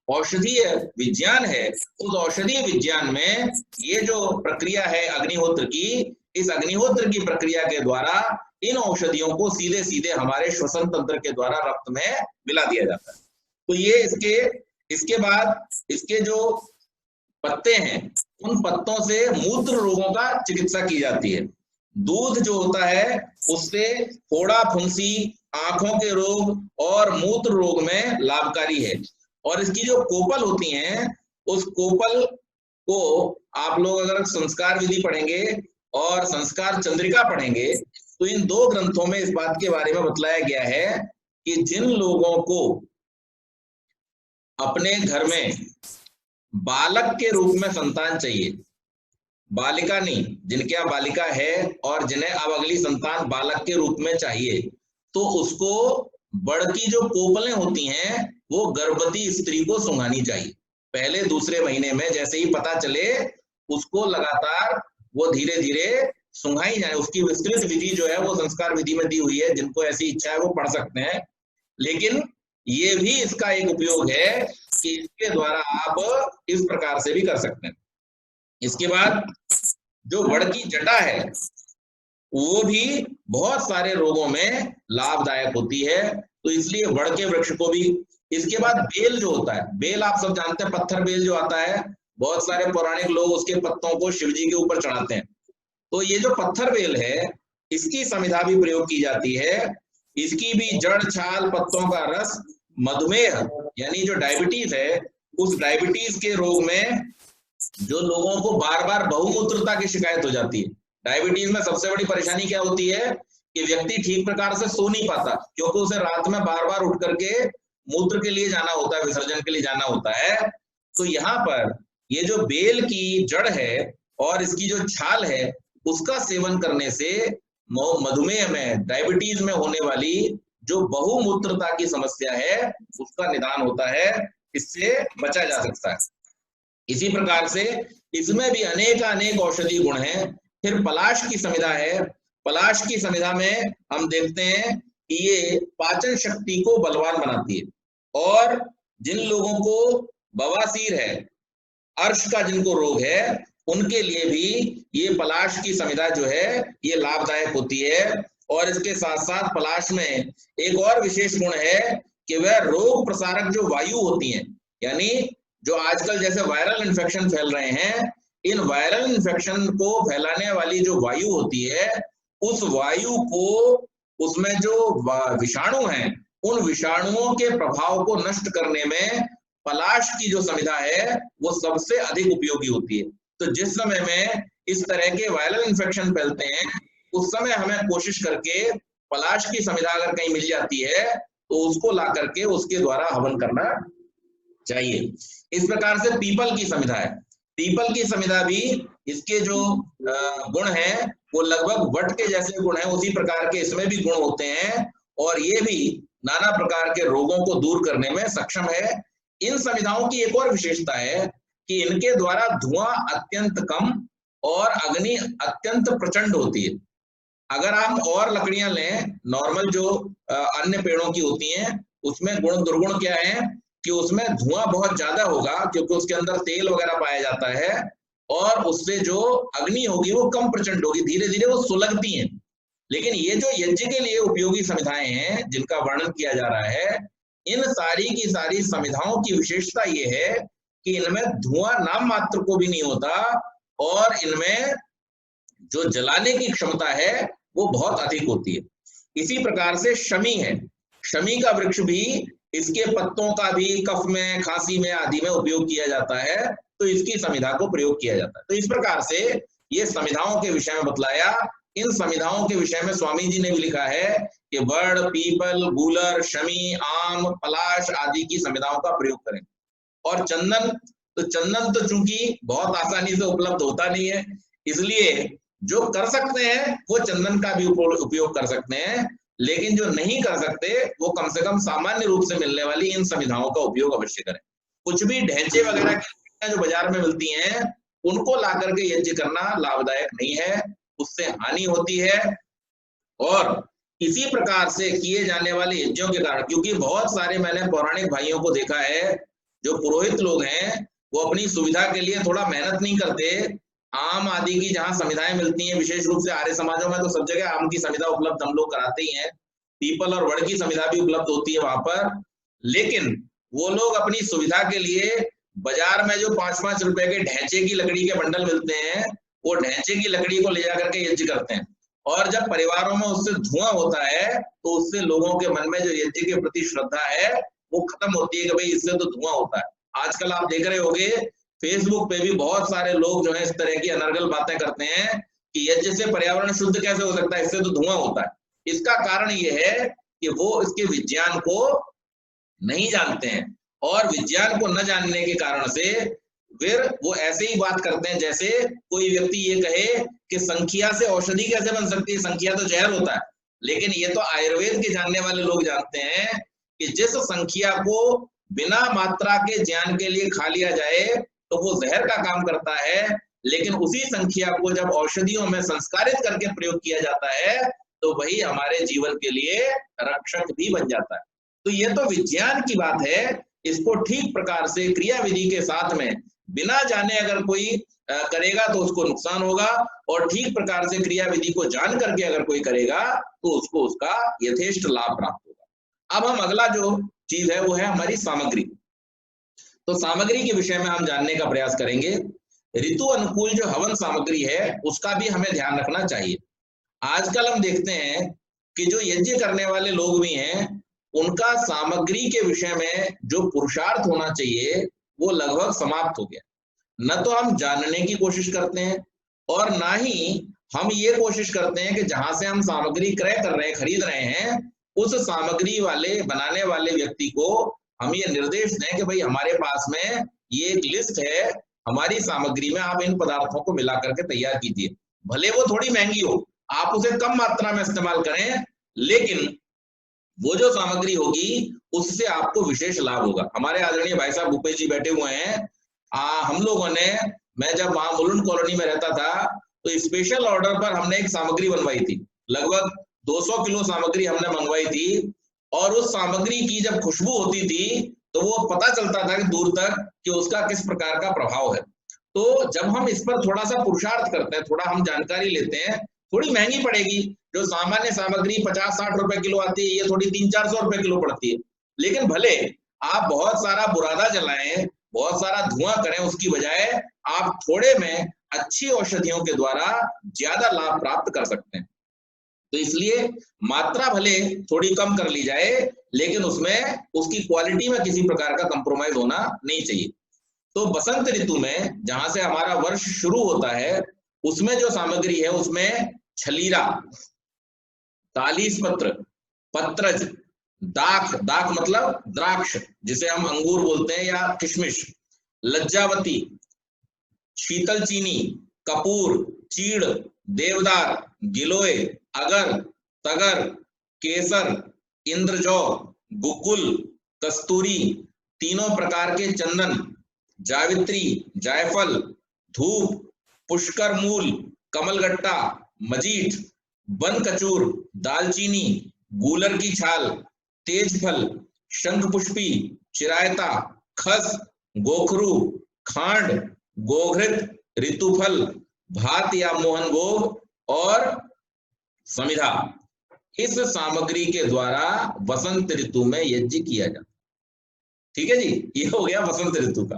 औषधीय विज्ञान है, उस औषधीय विज्ञान में ये जो प्रक्रिया है अग्निहोत्र की, इस अग्निहोत्र की प्रक्रिया के द्वारा इन औषधियों को सीधे सीधे हमारे श्वसन तंत्र के द्वारा रक्त में मिला दिया जाता है। तो ये इसके बाद इसके जो पत्ते हैं उन पत्तों से मूत्र रोगों का चिकित्सा की जाती है। दूध जो होता है उससे फोड़ा फुंसी, आंखों के रोग और मूत्र रोग में लाभकारी है। और इसकी जो कोपल होती हैं, उस कोपल को आप लोग अगर संस्कार विधि पढ़ेंगे और संस्कार चंद्रिका पढ़ेंगे तो इन दो ग्रंथों में इस बात के बारे में बतलाया गया है कि जिन लोगों को अपने घर में बालक के रूप में संतान चाहिए, बालिका नहीं, जिनके यहाँ बालिका है और जिन्हें अब अगली संतान बालक के रूप में चाहिए, तो उसको बड़की जो कोपलें होती हैं वो गर्भवती स्त्री को सूंघानी चाहिए। पहले दूसरे महीने में जैसे ही पता चले उसको लगातार वो धीरे धीरे सूंघाई जाए। उसकी विस्तृत विधि जो है वो संस्कार विधि में दी हुई है, जिनको ऐसी इच्छा है वो पढ़ सकते हैं। लेकिन ये भी इसका एक उपयोग है कि इसके द्वारा आप इस प्रकार से भी कर सकते हैं। इसके बाद जो वड़ की जटा है वो भी बहुत सारे रोगों में लाभदायक होती है, तो इसलिए वड़ के वृक्ष को भी। इसके बाद बेल जो होता है, बेल आप सब जानते हैं, पत्थर बेल जो आता है, बहुत सारे पौराणिक लोग उसके पत्तों को शिव जी के ऊपर चढ़ाते हैं। तो ये जो पत्थर बेल है इसकी समिधा भी प्रयोग की जाती है। इसकी भी जड़, छाल, पत्तों का रस मधुमेह यानी जो डायबिटीज है, उस डायबिटीज के रोग में जो लोगों को बार बार बहुमूत्रता की शिकायत हो जाती है। डायबिटीज में सबसे बड़ी परेशानी क्या होती है कि व्यक्ति ठीक प्रकार से सो नहीं पाता, क्योंकि उसे रात में बार बार उठ करके मूत्र के लिए जाना होता है, विसर्जन के लिए जाना होता है। तो यहाँ पर ये जो बेल की जड़ है और इसकी जो छाल है उसका सेवन करने से मधुमेह में, डायबिटीज में होने वाली जो बहुमूत्रता की समस्या है उसका निदान होता है, इससे बचा जा सकता है। इसी प्रकार से इसमें भी अनेक औषधीय गुण हैं। फिर पलाश की समिधा है। पलाश की समिधा में हम देखते हैं कि ये पाचन शक्ति को बलवान बनाती है और जिन लोगों को बवासीर है, अर्श का जिनको रोग है, उनके लिए भी ये पलाश की समिधा जो है ये लाभदायक होती है। और इसके साथ साथ पलाश में एक और विशेष गुण है कि वह रोग प्रसारक जो वायु होती हैं, यानी जो आजकल जैसे वायरल इन्फेक्शन फैल रहे हैं, इन वायरल इन्फेक्शन को फैलाने वाली जो वायु होती है, उस वायु को, उसमें जो विषाणु हैं, उन विषाणुओं के प्रभाव को नष्ट करने में पलाश की जो समिधा है वो सबसे अधिक उपयोगी होती है। तो जिस समय में इस तरह के वायरल इन्फेक्शन फैलते हैं उस समय हमें कोशिश करके पलाश की समिधा अगर कहीं मिल जाती है तो उसको ला करके उसके द्वारा हवन करना चाहिए। इस प्रकार से पीपल की समिधा है। पीपल की समिधा भी, इसके जो गुण हैं वो लगभग वट के जैसे गुण हैं, उसी प्रकार के इसमें भी गुण होते हैं और ये भी नाना प्रकार के रोगों को दूर करने में सक्षम है। इन समिधाओं की एक और विशेषता है कि इनके द्वारा धुआं अत्यंत कम और अग्नि अत्यंत प्रचंड होती है। अगर हम और लकड़ियां लें नॉर्मल जो अन्य पेड़ों की होती हैं, उसमें गुण दुर्गुण क्या है कि उसमें धुआं बहुत ज्यादा होगा क्योंकि उसके अंदर तेल वगैरह पाया जाता है, और उससे जो अग्नि होगी वो कम प्रचंड होगी, धीरे धीरे वो सुलगती हैं। लेकिन ये जो यज्ञ के लिए उपयोगी समिधाएं हैं जिनका वर्णन किया जा रहा है, इन सारी की सारी समिधाओं की विशेषता ये है कि इनमें धुआं नाम मात्र को भी नहीं होता, और इनमें जो जलाने की क्षमता है वो बहुत अधिक होती है। इसी प्रकार से शमी है, शमी का वृक्ष भी, इसके पत्तों का भी कफ में, खांसी में आदि में उपयोग किया जाता है, तो इसकी समिधा को प्रयोग किया जाता है। तो इस प्रकार से ये समिधाओं के विषय में बतलाया। इन समिधाओं के विषय में स्वामी जी ने भी लिखा है कि वड़, पीपल, गूलर, शमी, आम, पलाश आदि की समिधाओं का प्रयोग करें। और चंदन, तो चंदन तो चूंकि बहुत आसानी से उपलब्ध होता नहीं है, इसलिए जो कर सकते हैं वो चंदन का भी उपयोग कर सकते हैं, लेकिन जो नहीं कर सकते वो कम से कम सामान्य रूप से मिलने वाली इन समिधाओं का उपयोग अवश्य करें। कुछ भी ढैंचे वगैरह की जो बाजार में मिलती हैं उनको ला करके यज्ञ करना लाभदायक नहीं है, उससे हानि होती है। और इसी प्रकार से किए जाने वाले यज्ञों के कारण, क्योंकि बहुत सारे मैंने पौराणिक भाइयों को देखा है जो पुरोहित लोग हैं वो अपनी सुविधा के लिए थोड़ा मेहनत नहीं करते, आम आदि की जहां समिधाएं मिलती हैं, विशेष रूप से आर्य समाजों में तो सब जगह आम की समिधा उपलब्ध हम लोग कराते ही हैं, पीपल और वड़ की समिधा भी उपलब्ध होती है वहां पर, लेकिन वो लोग अपनी सुविधा के लिए बाजार में जो 5-5 रुपए के ढैंचे की लकड़ी के बंडल मिलते हैं, वो ढैंचे की लकड़ी को ले जाकर के यज्ञ करते हैं, और जब परिवारों में उससे धुआं होता है तो उससे लोगों के मन में जो यज्ञ के प्रति श्रद्धा है वो खत्म होती है कि भाई इससे तो धुआं होता है। आजकल आप देख रहे होंगे फेसबुक पे भी बहुत सारे लोग जो है इस तरह की अनर्गल बातें करते हैं कि यज्ञ से पर्यावरण शुद्ध कैसे हो सकता है, इससे तो धुआं होता है। इसका कारण ये है कि वो इसके विज्ञान को नहीं जानते हैं, और विज्ञान को न जानने के कारण से फिर वो ऐसे ही बात करते हैं जैसे कोई व्यक्ति ये कहे कि संखिया से औषधि कैसे बन सकती है, संखिया तो जहर होता है। लेकिन ये तो आयुर्वेद के जानने वाले लोग जानते हैं कि जिस संखिया को बिना मात्रा के ज्ञान के लिए खा लिया जाए तो वो जहर का काम करता है, लेकिन उसी संखिया को जब औषधियों में संस्कारित करके प्रयोग किया जाता है तो वही हमारे जीवन के लिए रक्षक भी बन जाता है। तो ये तो विज्ञान की बात है, इसको ठीक प्रकार से क्रिया विधि के साथ में बिना जाने अगर कोई करेगा तो उसको नुकसान होगा, और ठीक प्रकार से क्रिया विधि को जान करके अगर कोई करेगा तो उसको उसका यथेष्ट लाभ प्राप्त होगा। अब हम अगला जो चीज है वो है हमारी सामग्री। तो सामग्री के विषय में हम जानने का प्रयास करेंगे। ऋतु अनुकूल जो हवन सामग्री है उसका भी हमें ध्यान रखना चाहिए। आजकल हम देखते हैं कि जो यज्ञ करने वाले लोग भी हैं उनका सामग्री के विषय में जो पुरुषार्थ होना चाहिए वो लगभग समाप्त हो गया। न तो हम जानने की कोशिश करते हैं और ना ही हम ये कोशिश करते हैं कि जहां से हम सामग्री क्रय कर रहे हैं, खरीद रहे हैं, उस सामग्री वाले बनाने वाले व्यक्ति को हम ये निर्देश दें कि भाई हमारे पास में ये एक लिस्ट है, हमारी सामग्री में आप इन पदार्थों को मिला करके तैयार कीजिए। भले वो थोड़ी महंगी हो, आप उसे कम मात्रा में इस्तेमाल करें, लेकिन वो जो सामग्री होगी उससे आपको विशेष लाभ होगा। हमारे आदरणीय भाई साहब भूपेश जी बैठे हुए हैं, हम लोगों ने, मैं जब वहां मुलुंड कॉलोनी में रहता था तो स्पेशल ऑर्डर पर हमने एक सामग्री बनवाई थी, लगभग 200 किलो सामग्री हमने मंगवाई थी, और उस सामग्री की जब खुशबू होती थी तो वो पता चलता था कि दूर तक कि उसका किस प्रकार का प्रभाव है। तो जब हम इस पर थोड़ा सा पुरुषार्थ करते हैं, थोड़ा हम जानकारी लेते हैं, थोड़ी महंगी पड़ेगी, जो सामान्य सामग्री 50-60 रुपए किलो आती है ये थोड़ी 300-400 रुपए किलो पड़ती है, लेकिन भले आप बहुत सारा बुरादा जलाएं, बहुत सारा धुआं करें, उसकी बजाय आप थोड़े में अच्छी औषधियों के द्वारा ज्यादा लाभ प्राप्त कर सकते हैं। तो इसलिए मात्रा भले थोड़ी कम कर ली जाए, लेकिन उसमें उसकी क्वालिटी में किसी प्रकार का कंप्रोमाइज होना नहीं चाहिए। तो बसंत ऋतु में जहां से हमारा वर्ष शुरू होता है उसमें जो सामग्री है उसमें छलीरा, तालीस पत्र, पत्रज, दाख, दाख मतलब द्राक्ष जिसे हम अंगूर बोलते हैं, या किशमिश, लज्जावती, शीतल चीनी, कपूर, चीड़, देवदार, गिलोय, अगर, तगर, केसर, इंद्रजौ, गुग्गुल, कस्तूरी, तीनों प्रकार के चंदन, जावित्री, जायफल, धूप, पुष्कर मूल, कमलगट्टा, मजीठ, बन कचूर, दालचीनी, गूलर की छाल, तेजफल, शंखपुष्पी, चिरायता, खस, गोखरू, खांड, गोघृत, ऋतुफल, भात या मोहनभोग और समिधा। इस सामग्री के द्वारा वसंत ऋतु में यज्ञ किया जाता। ठीक है जी, ये हो गया वसंत ऋतु का।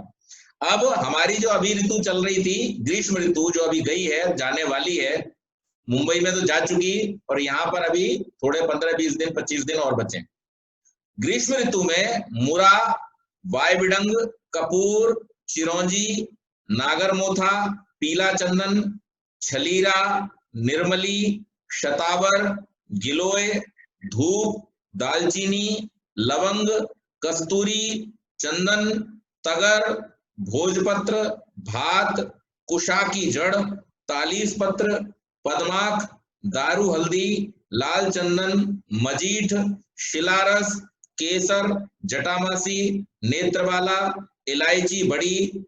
अब हमारी जो अभी ऋतु चल रही थी ग्रीष्म ऋतु, जो अभी गई है, जाने वाली है, मुंबई में तो जा चुकी और यहाँ पर अभी थोड़े 15-20 दिन 25 दिन और बचे। ग्रीष्म ऋतु में मुरा, वायबिडंग, कपूर, चिरौंजी, नागरमोथा, पीला चंदन, छलीरा, निर्मली, शतावर, गिलोय, धूप, दालचीनी, लवंग, कस्तूरी, चंदन, तगर, भोजपत्र, भात, कुशा की जड़, तालीस पत्र, पद्माक, दारू हल्दी, लाल चंदन, मजीठ, शिलारस, केसर, जटामासी, नेत्रवाला, इलायची बड़ी,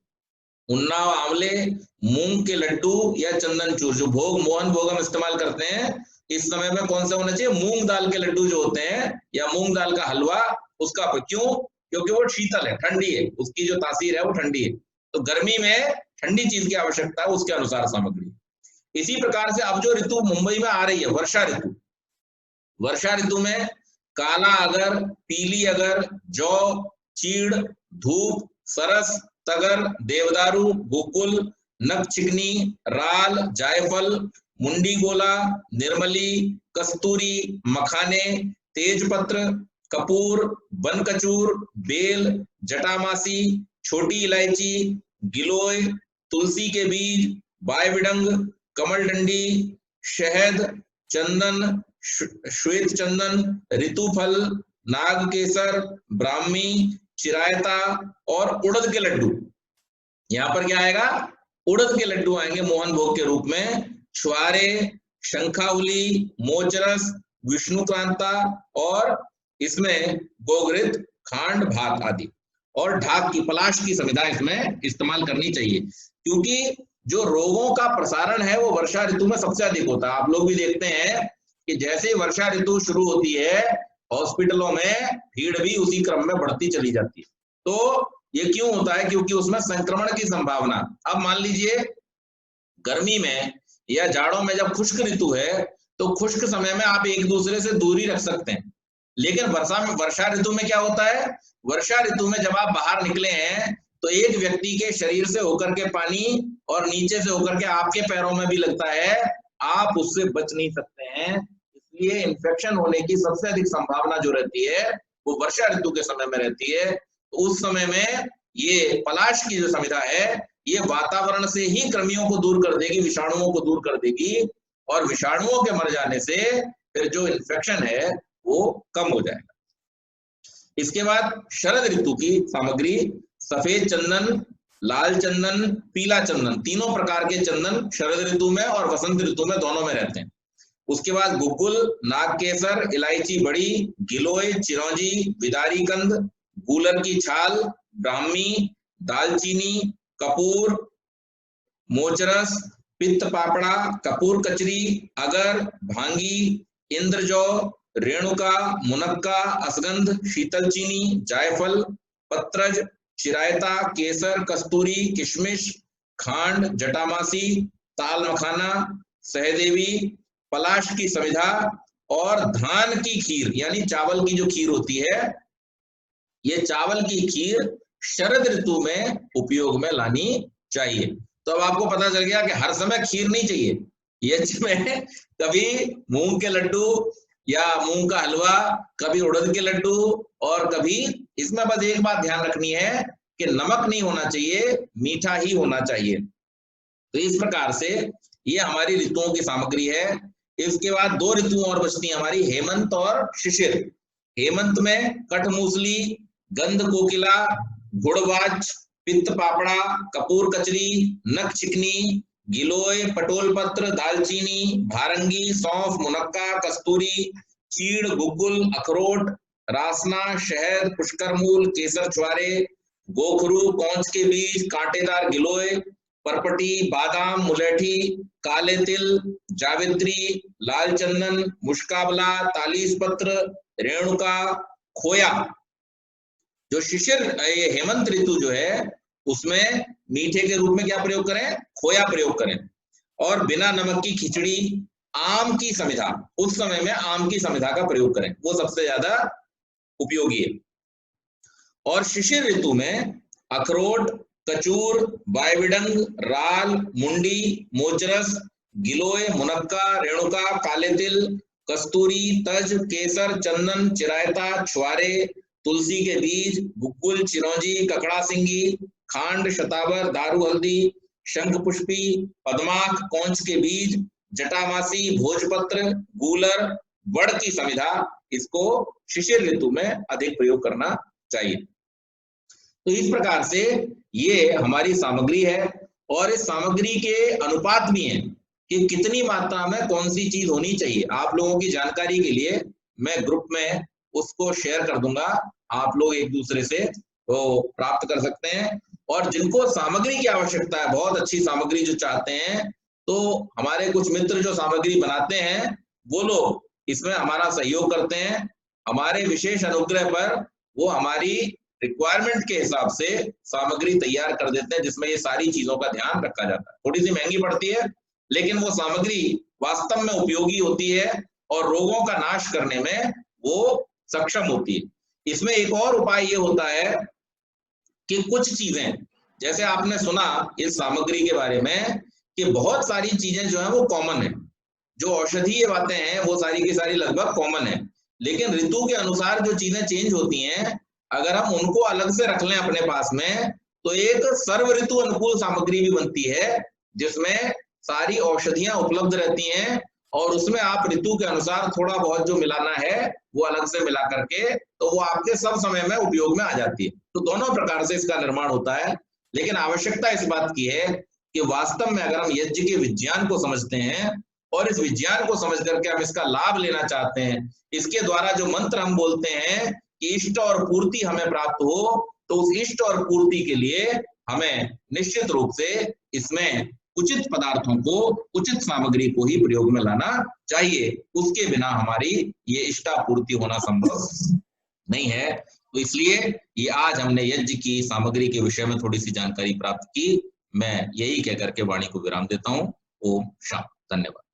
उन्नाव आंवले, मूंग के लड्डू या चंदन चूर। जो भोग मोहन भोग हम इस्तेमाल करते हैं इस समय में कौन सा होना चाहिए? मूंग दाल के लड्डू जो होते हैं या मूंग दाल का हलवा, उसका। क्यों? क्योंकि वो शीतल है, ठंडी है, उसकी जो तासीर है वो ठंडी है। तो गर्मी में ठंडी चीज की आवश्यकता है, उसके अनुसार सामग्री। इसी प्रकार से अब जो ऋतु मुंबई में आ रही है, वर्षा ऋतु, वर्षा ऋतु में काला अगर, पीली अगर, जौ, चीड़, धूप, सरस, तगर, देवदारू, गोकुल, नखचिकनी, राल, जायफल, मुंडी गोला, निर्मली, कस्तूरी, मखाने, तेजपत्र, कपूर, बनकचूर, बेल, जटामासी, छोटी इलायची, गिलोय, तुलसी के बीज, बायविडंग, कमलडंडी, शहद, चंदन, श्वेत चंदन, ऋतुफल, नागकेसर, ब्राह्मी, चिरायता और उड़द के लड्डू। यहां पर क्या आएगा? उड़द के लड्डू आएंगे मोहन भोग के रूप में। छुआरे, शंखाउली, मोचरस, विष्णुक्रांता और इसमें गोघृत, खांड, भात आदि। और ढाक की, पलाश की समिधा इसमें इस्तेमाल करनी चाहिए, क्योंकि जो रोगों का प्रसारण है वो वर्षा ऋतु में सबसे अधिक होता है। आप लोग भी देखते हैं कि जैसे वर्षा ऋतु शुरू होती है हॉस्पिटलों में भीड़ भी उसी क्रम में बढ़ती चली जाती है। तो ये क्यों होता है? क्योंकि उसमें संक्रमण की संभावना। अब मान लीजिए गर्मी में या जाड़ों में जब खुश्क ऋतु है तो खुश्क समय में आप एक दूसरे से दूरी रख सकते हैं, लेकिन वर्षा ऋतु में क्या होता है? वर्षा ऋतु में जब आप बाहर निकले हैं तो एक व्यक्ति के शरीर से होकर के पानी और नीचे से होकर के आपके पैरों में भी लगता है, आप उससे बच नहीं सकते हैं। इसलिए इन्फेक्शन होने की सबसे अधिक संभावना जो रहती है वो वर्षा ऋतु के समय में रहती है। तो उस समय में ये पलाश की जो समिधा है ये वातावरण से ही कृमियों को दूर कर देगी, विषाणुओं को दूर कर देगी, और विषाणुओं के मर जाने से फिर जो इन्फेक्शन है वो कम हो जाएगा। इसके बाद शरद ऋतु की सामग्री, सफेद चंदन, लाल चंदन, पीला चंदन, तीनों प्रकार के चंदन शरद ऋतु में और वसंत ऋतु में दोनों में रहते हैं। उसके बाद गुग्गुल, नागकेसर, इलायची बड़ी, गिलोय, चिरौंजी, बिदारी कंद, गूलर की छाल, ब्राह्मी, दालचीनी, कपूर, मोचरस, पित्त पापड़ा, कपूर कचरी, अगर, भांगी, इंद्रजौ, रेणुका, मुनक्का, असगंध, शीतल चीनी, जायफल, पत्रज, चिरायता, केसर, कस्तूरी, किशमिश, खांड, जटामासी, ताल मखाना, सहदेवी, पलाश की समिधा और धान की खीर यानी चावल की जो खीर होती है, ये चावल की खीर शरद ऋतु में उपयोग में लानी चाहिए। तो अब आपको पता चल गया कि हर समय खीर नहीं चाहिए, ये में कभी मूंग के लड्डू या मूंग का हलवा, कभी उड़द के लड्डू, और कभी इसमें बस एक बात ध्यान रखनी है कि नमक नहीं होना चाहिए, मीठा ही होना चाहिए। तो इस प्रकार से ये हमारी ऋतुओं की सामग्री है। इसके बाद दो ऋतुओं और बचती हैं हमारी, हेमंत और शिशिर। हेमंत में कठमूसली, गंध कोकिला, गुड़वाच, पित्त पापड़ा, कपूर कचरी, नख चिकनी, गिलोय, पटोल पत्र, दालचीनी, भारंगी, सौंफ, मुनक्का, कस्तूरी, चीड़, गुग्गुल, अखरोट, रासना, शहद, पुष्कर मूल, केसर छुआरे, गोखरू, कौंच के बीज, कांटेदार गिलोय, परपटी, बादाम, मुलेठी, काले तिल, जावित्री, लाल चंदन, मुश्काबला, तालीस पत्र, रेणुका, खोया। जो शिशिर ये हेमंत ऋतु जो है उसमें मीठे के रूप में क्या प्रयोग करें? खोया प्रयोग करें। और बिना नमक की खिचड़ी, आम की समिधा, उस समय में आम की समिधा का प्रयोग करें, वो सबसे ज्यादा उपयोगी है। और शिशिर ऋतु में अखरोट, कचूर, बायविडंग, राल, मुंडी, मोचरस, गिलोय, मुनक्का, रेणुका, काले तिल, कस्तूरी, तज, केसर, चंदन, चिरायता, छुआरे, तुलसी के बीज, गुग्गुल, चिरौंजी, ककड़ा सिंगी, खांड, शतावर, दारू हल्दी, शंख पुष्पी, पद्माक, कौंच के बीज, जटामासी, भोजपत्र, गूलर, वड़ की समिधा, इसको शिशिर ऋतु में अधिक प्रयोग करना चाहिए। तो इस प्रकार से ये हमारी सामग्री है और इस सामग्री के अनुपात भी हैं कि कितनी मात्रा में कौन सी चीज होनी चाहिए। आप लोगों की जानकारी के लिए मैं ग्रुप में उसको शेयर कर दूंगा, आप लोग एक दूसरे से वो प्राप्त कर सकते हैं। और जिनको सामग्री की आवश्यकता है, बहुत अच्छी सामग्री जो चाहते हैं, तो हमारे कुछ मित्र जो सामग्री बनाते हैं वो लोग इसमें हमारा सहयोग करते हैं। हमारे विशेष अनुग्रह पर वो हमारी रिक्वायरमेंट के हिसाब से सामग्री तैयार कर देते हैं, जिसमें ये सारी चीजों का ध्यान रखा जाता है। थोड़ी सी महंगी पड़ती है, लेकिन वो सामग्री वास्तव में उपयोगी होती है और रोगों का नाश करने में वो सक्षम होती है। इसमें एक और उपाय ये होता है कि कुछ चीजें, जैसे आपने सुना इस सामग्री के बारे में कि बहुत सारी चीजें जो है वो कॉमन है, जो औषधीय बातें हैं वो सारी की सारी लगभग कॉमन है, लेकिन ऋतु के अनुसार जो चीजें चेंज होती हैं, अगर हम उनको अलग से रख लें अपने पास में, तो एक सर्व ऋतु अनुकूल सामग्री भी बनती है, जिसमें सारी औषधियां उपलब्ध रहती हैं और उसमें आप ऋतु के अनुसार थोड़ा बहुत जो मिलाना है वो अलग से मिला करके, तो वो आपके सब समय में उपयोग में आ जाती है। तो दोनों प्रकार से इसका निर्माण होता है, लेकिन आवश्यकता इस बात की है कि वास्तव में अगर हम यज्ञ के विज्ञान को समझते हैं और इस विज्ञान को समझ करके हम इसका लाभ लेना चाहते हैं, इसके द्वारा जो मंत्र हम बोलते हैं कि इष्ट और पूर्ति हमें प्राप्त हो, तो उस इष्ट और पूर्ति के लिए हमें निश्चित रूप से इसमें उचित पदार्थों को, उचित सामग्री को ही प्रयोग में लाना चाहिए। उसके बिना हमारी ये इष्टापूर्ति होना संभव नहीं है। तो इसलिए ये आज हमने यज्ञ की सामग्री के विषय में थोड़ी सी जानकारी प्राप्त की। मैं यही कहकर के वाणी को विराम देता हूँ। ओम शांति। धन्यवाद।